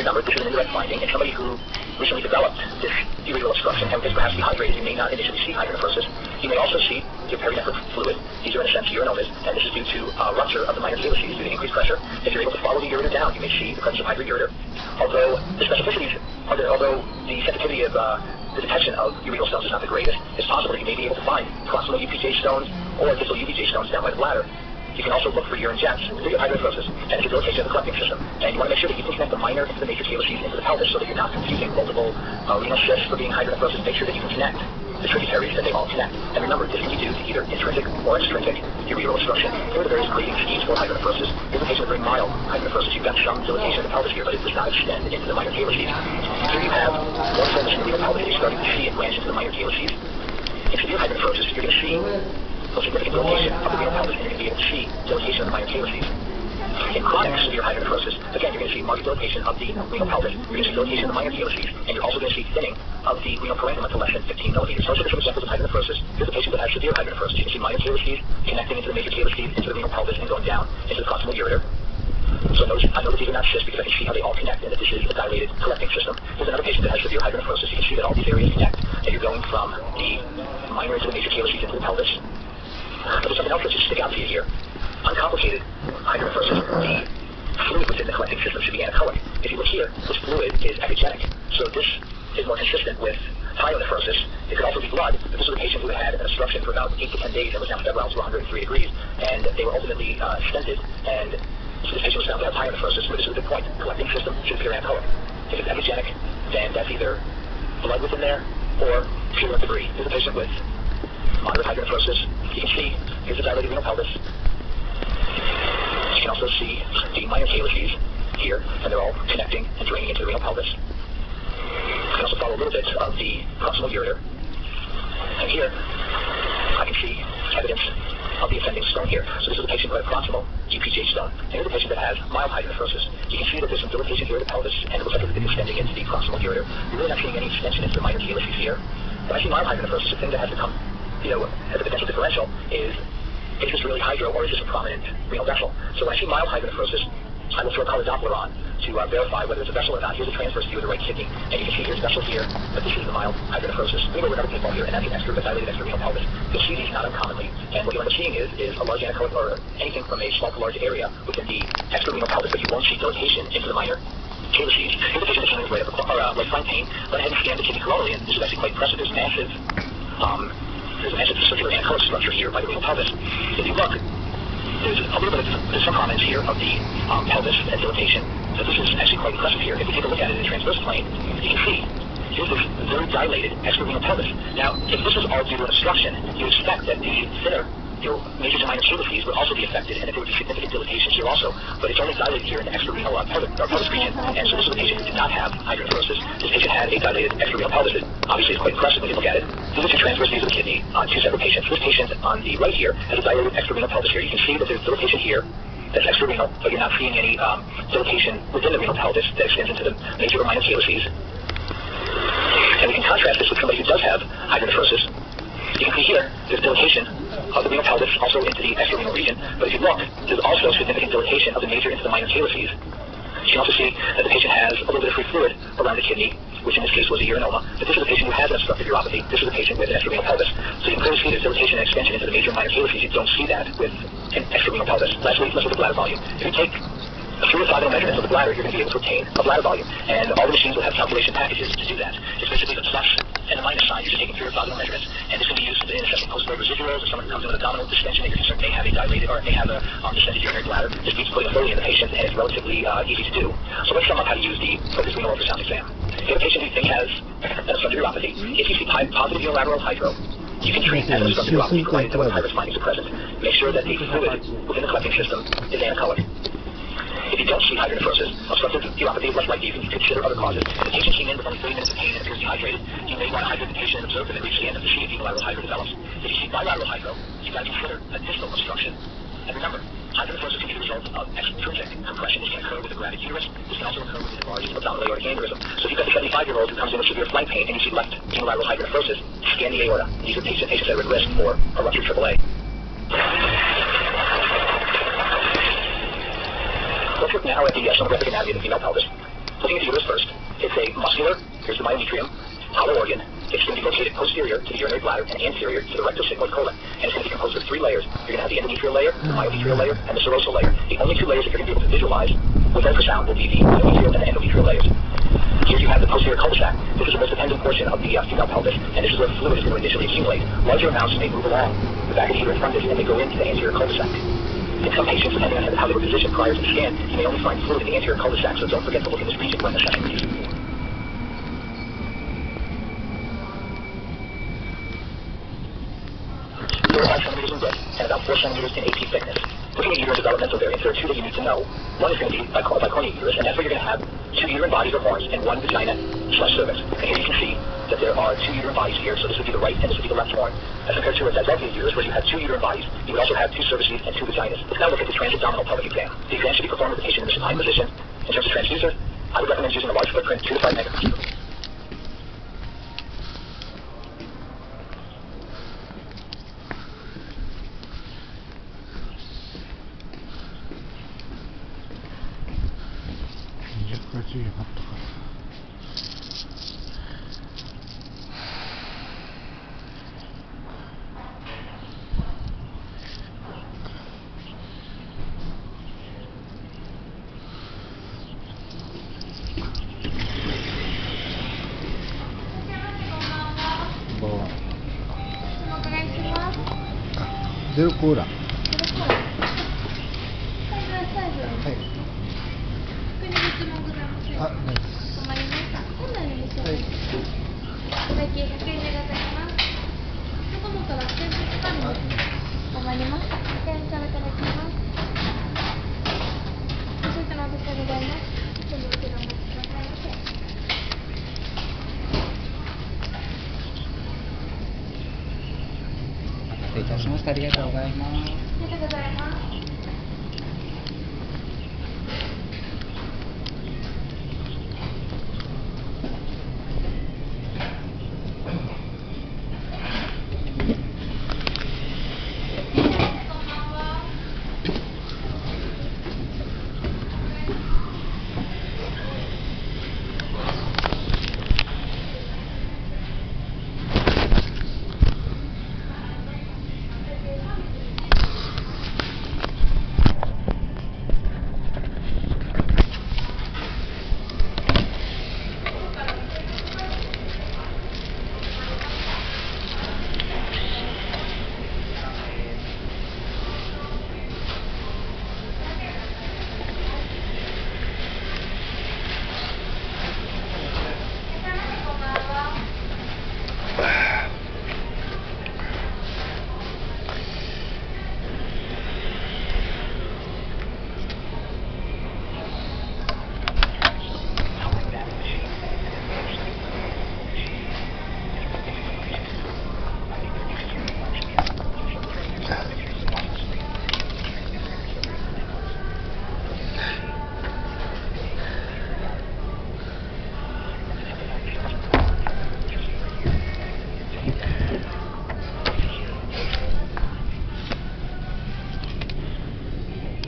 remember, this is an indirect finding. In somebody who recently developed this urethral obstruction and is perhaps dehydrated, you may not initially see hydronephrosis. You may also see your perinephric fluid. These are in a sense urinomas, and this is due to rupture of the minor calyces due to increased pressure. If you're able to follow the ureter down, you may see the presence of hydroureter. Although the specificities, although the sensitivity of the detection of urethral stones is not the greatest, it's possible that you may be able to find proximal UPJ stones or distal UPJ stones down by the bladder. You can also look for urine jets due to hydronephrosis and debilitation of the collecting system. And you want to make sure that you can connect the minor into the major calyces into the pelvis so that you're not confusing multiple renal cysts for being hydronephrosis. Make sure that you can connect the tributaries, that they all connect. And remember, this can be due to either intrinsic or extrinsic ureteral obstruction. Here are the various grading schemes for hydronephrosis. Here's a patient with very mild hydronephrosis. You've got some dilatation of the pelvis here, but it does not extend into the minor calyces. Here you have one fullness in the renal pelvis. You're starting to see it branch into the minor calyces. In severe hydronephrosis, you're going to see significant dilatation of the renal pelvis, and you're going to be able to see dilatation of the minor calyces. In chronic severe hydronephrosis, again, you're going to see marked dilatation of the renal pelvis, you're going to see dilatation of the minor calyces, and you're also going to see thinning of the renal parenchyma to less than 15 millimeters. Those are some examples of hydronephrosis. Here's a patient that has severe hydronephrosis. You can see minor calyces connecting into the major calyces, into the renal pelvis, and going down into the proximal ureter. So I know that these are not cysts because I can see how they all connect and that this is a dilated collecting system. Here's another patient that has severe hydronephrosis. You can see that all these areas connect, and you're going from the minor into the major calyces into the pelvis. But there's something else that should stick out to you here. Uncomplicated hydronephrosis, the fluid within the collecting system should be anechoic. If you look here, this fluid is echogenic. So this is more consistent with pyelonephrosis. It could also be blood, but this was a patient who had an obstruction for about 8 to 10 days and was down febrile to 103 degrees, and they were ultimately stented, and so this patient was found to have pyelonephrosis, but this is a good point. The collecting system should appear anechoic. If it's echogenic, then that's either blood within there or pure debris. Here's a patient with moderate hydronephrosis. You can see, here's the dilated renal pelvis. You can also see the minor calyces here, and they're all connecting and draining into the renal pelvis. You can also follow a little bit of the proximal ureter. And here, I can see evidence of the offending stone here. So this is a patient who had a proximal UPJ stone. And here's a patient that has mild hydronephrosis. You can see that there's some dilatation here of the pelvis, and it looks like it's extending into the proximal ureter. You're really not seeing any extension into the minor calyces here. When I see mild hydronephrosis, the thing that has to come as a potential differential is this really hydro or is this a prominent renal vessel? So when I see mild hydronephrosis, I will throw a color Doppler on to verify whether it's a vessel or not. Here's a transverse view of the right kidney, and you can see here's a vessel here, but this is the mild hydronephrosis. We go with another pinball here, and that's an dilated extrarenal pelvis. You'll see these not uncommonly, and what you'll end up seeing is a large anechoic or anything from a small to large area within the extrarenal pelvis, but you won't see dilatation into the minor calyces. Here's a patient that's right up right flank pain. Went ahead and scanned the kidney coronally, and this is actually quite impressive. There's a massive circular anechoic structure here by the renal pelvis. If you look, there's some prominence here of the pelvis and dilatation. So this is actually quite impressive here. If we take a look at it in the transverse plane, you can see here's this very dilated extrarenal pelvis. Now, if this was all due to an obstruction, you would expect that the thinner major to minor calyces would also be affected, and that there would be significant dilatation here also. But it's only dilated here in the extrarenal pelvis region, and so this is a patient who did not have hydronephrosis. This patient had a dilated extrarenal pelvis that obviously is quite impressive when you look at it. These are two transverse views of the kidney on two separate patients. This patient on the right here has a dilated extrarenal pelvis here. You can see that there's dilatation here that's extrarenal, but you're not seeing any dilatation within the renal pelvis that extends into the major or minor calyces. And we can contrast this with somebody who does have hydronephrosis. You can see here, there's dilatation of the renal pelvis also into the extrarenal region, but if you look, there's also significant dilatation of the major into the minor calyces. You can also see that the patient has a little bit of free fluid around the kidney, which in this case was a urinoma, but this is a patient who has an obstructive uropathy. This is a patient with an extrarenal pelvis. So you can clearly see there's dilatation and extension into the major and minor calyces. You don't see that with an extrarenal pelvis. Lastly, let's look at bladder volume. If you take a urothelial measurement of the bladder, you're going to be able to obtain a bladder volume, and all the machines will have calculation packages to do that. It's basically the plus and the minus sign. You're just taking urothelial measurements, and this can be used in assessing post-load residuals. If someone comes in with abdominal distension, you're concerned may have a dilated or may have a distended urinary bladder. This means putting a Foley in the patient, and it's relatively easy to do. So let's sum up how to use the focused renal ultrasound exam. If you have a patient who you think has an obstructive uropathy, if you see positive unilateral hydro, you can treat as an obstructive uropathy provided that when high-risk findings are present. Make sure that the fluid within the collecting system is anechoic. If you don't see hydronephrosis, obstructive uropathy is less likely. You can consider other causes. If the patient came in with only 30 minutes of pain and appears dehydrated, you may want to hydrate the patient and observe them and reach the end to see if unilateral hydro develops. If you see bilateral hydro, you got to consider a distal obstruction. And remember, hydronephrosis can be the result of extrinsic compression. This can occur with a gravid uterus. This can also occur with an enlarged abdominal aortic aneurysm. So if you've got a 75-year-old who comes in with severe flank pain and you see left unilateral hydronephrosis, scan the aorta. These are patients that are at risk for a ruptured AAA. Let's look now at the sonographic anatomy of the female pelvis. Looking at the uterus, endometrium, hollow organ. It's going to be located posterior to the urinary bladder and anterior to the rectosigmoid colon. And it's going to be composed of 3 layers. You're going to have the endometrial layer, the myometrial layer, and the serosal layer. The only 2 layers that you're going to be able to visualize with ultrasound will be the myometrial and the endometrial layers. Here you have the posterior cul-de-sac. This is the most dependent portion of the female pelvis, and this is where fluid is going to initially accumulate. Larger amounts may move along the back of the uterine fundus, and they go into the anterior cul-de-sac. In some patients, depending on how they were positioned prior to the scan, you may only find fluid in the anterior cul-de-sac, so don't forget to look in this region when assessing these. 5 centimeters in width and about 4 centimeters in AP thickness. Looking at uterine developmental variants, there are 2 that you need to know. One is going to be bicornuate uterus, and that's where you're going to have 2 uterine bodies or horns and 1 vagina/cervix. And here you can see that there are 2 uterine bodies here, so this would be the right and this would be the left horn. As compared to a didelphid uterus, where you have 2 uterine bodies, you would also have 2 cervices and 2 vaginas. Let's now look at the transabdominal pelvic exam. The exam should be performed with the patient in the supine position. In terms of transducer, I would recommend using a large footprint, 2 to 5 megapixels.ゼロコーラ。はい。あ、ナイス。困りました。本来の店です。お会計100円でございます。外もから先日かかるんです。困りました。100円からいただきます。ご注文お待ちでございます。手にお手がお持ちくださいませ。失礼いたしました。ありがとうございます。ありがとうございます。